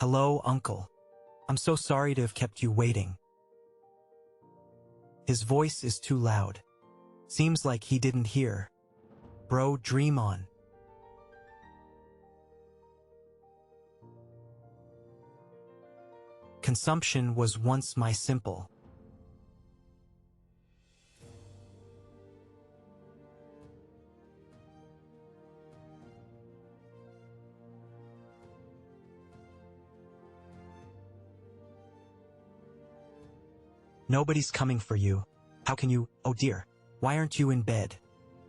Hello, Uncle. I'm so sorry to have kept you waiting. His voice is too loud. Seems like he didn't hear. Bro, dream on. Consumption was once my simple. Nobody's coming for you. How can you? Oh dear. Why aren't you in bed?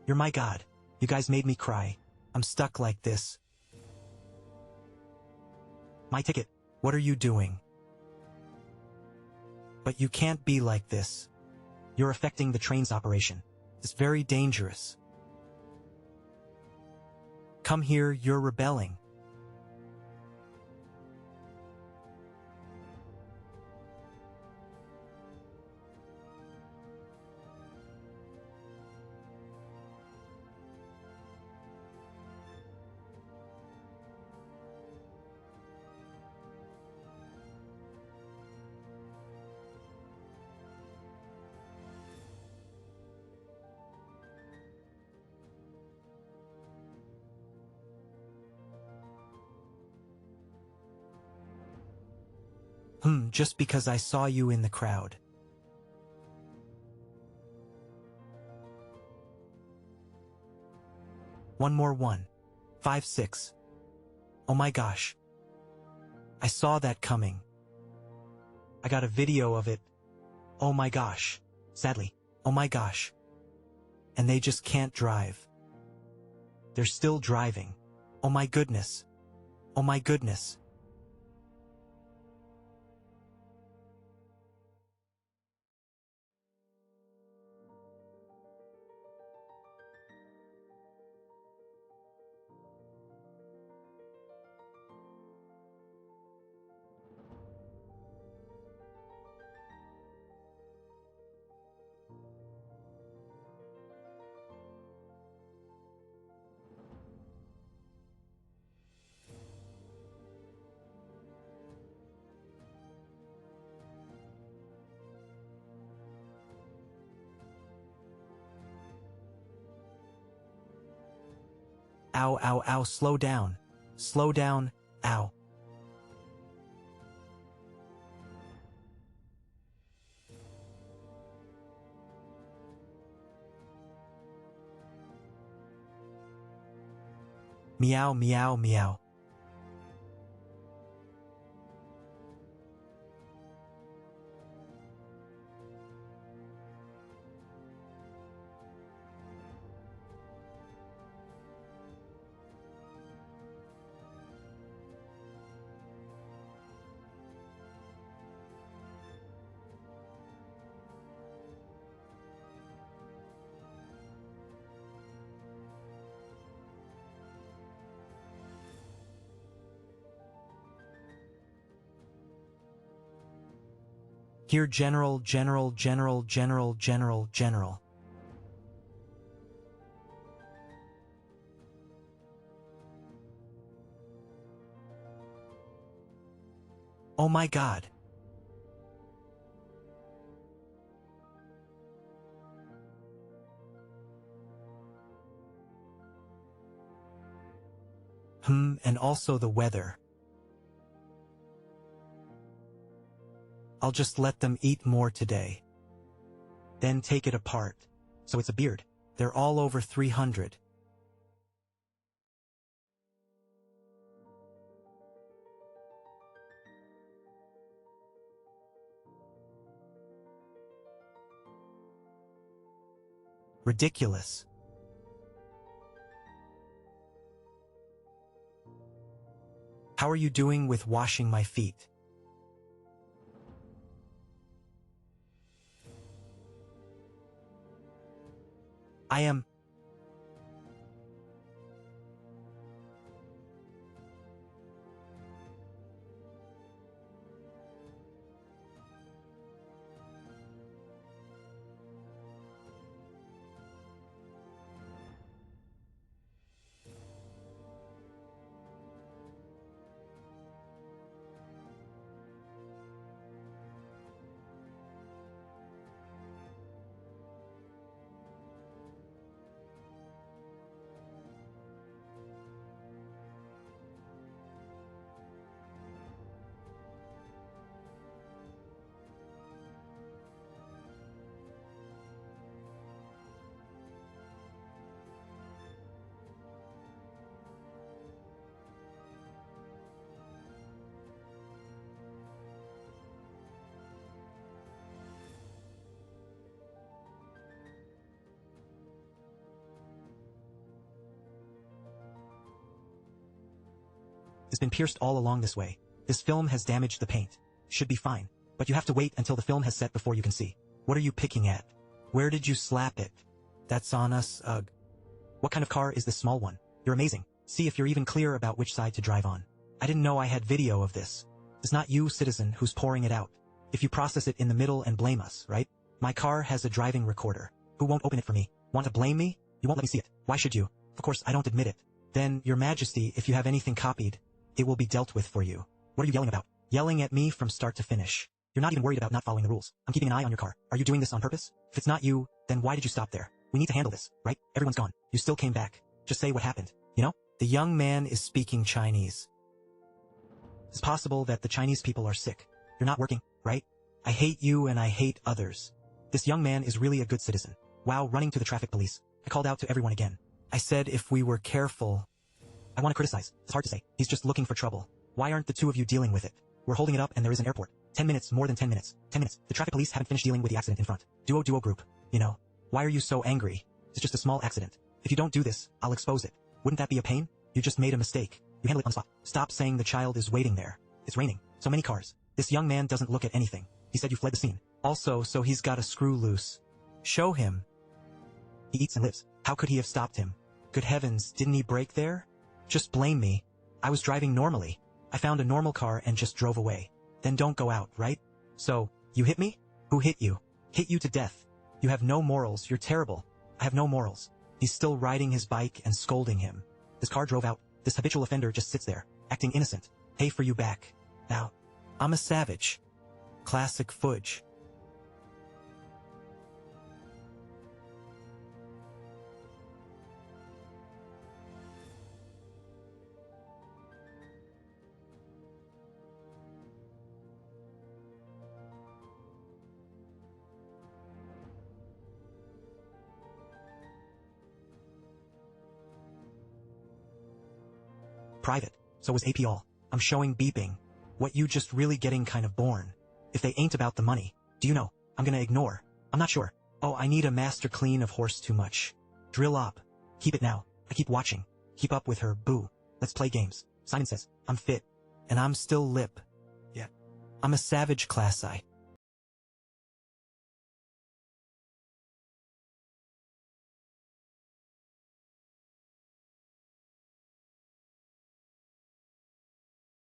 You're my god. You guys made me cry. I'm stuck like this. My ticket. What are you doing? But you can't be like this. You're affecting the train's operation. It's very dangerous. Come here, you're rebelling. Just because I saw you in the crowd. One more 1. 5, 6. Oh my gosh. I saw that coming. I got a video of it. Oh my gosh. Sadly. Oh my gosh. And they just can't drive. They're still driving. Oh my goodness. Oh my goodness. Ow, ow, ow, slow down. Slow down, ow. Meow, meow, meow. Here, general, general, general, general, general, general. Oh my god. And also the weather. I'll just let them eat more today. Then take it apart. So it's a beard. They're all over 300. Ridiculous. How are you doing with washing my feet? I am. has been pierced all along this way. This film has damaged the paint. Should be fine. But you have to wait until the film has set before you can see. What are you picking at? Where did you slap it? That's on us, ugh. What kind of car is this small one? You're amazing. See if you're even clear about which side to drive on. I didn't know I had video of this. It's not you, citizen, who's pouring it out. If you process it in the middle and blame us, right? My car has a driving recorder. Who won't open it for me? Want to blame me? You won't let me see it. Why should you? Of course, I don't admit it. Then, Your Majesty, if you have anything copied, it will be dealt with for you. What are you yelling about? Yelling at me from start to finish. You're not even worried about not following the rules. I'm keeping an eye on your car. Are you doing this on purpose? If it's not you, then why did you stop there? We need to handle this, right? Everyone's gone. You still came back. Just say what happened, you know? The young man is speaking Chinese. It's possible that the Chinese people are sick. You're not working, right? I hate you and I hate others. This young man is really a good citizen. Wow, running to the traffic police. I called out to everyone again. I said if we were careful. I want to criticize. It's hard to say. He's just looking for trouble. Why aren't the two of you dealing with it? We're holding it up and there is an airport. 10 minutes, more than 10 minutes. 10 minutes. The traffic police haven't finished dealing with the accident in front. Duo group. You know. Why are you so angry? It's just a small accident. If you don't do this, I'll expose it. Wouldn't that be a pain? You just made a mistake. You handle it on the spot. Stop saying the child is waiting there. It's raining. So many cars. This young man doesn't look at anything. He said you fled the scene. Also, so he's got a screw loose. Show him. He eats and lives. How could he have stopped him? Good heavens, didn't he brake there? Just blame me. I was driving normally. I found a normal car and just drove away. Then don't go out, right? So, you hit me? Who hit you? Hit you to death. You have no morals. You're terrible. I have no morals. He's still riding his bike and scolding him. This car drove out. This habitual offender just sits there, acting innocent. Pay for you back. Now, I'm a savage. Classic fudge. Private. So was AP all. I'm showing beeping. What you just really getting kind of born. If they ain't about the money. Do you know? I'm gonna ignore. I'm not sure. Oh, I need a master clean of horse too much. Drill up. Keep it now. I keep watching. Keep up with her, boo. Let's play games. Simon says, I'm fit. And I'm still lip. Yeah. I'm a savage class I.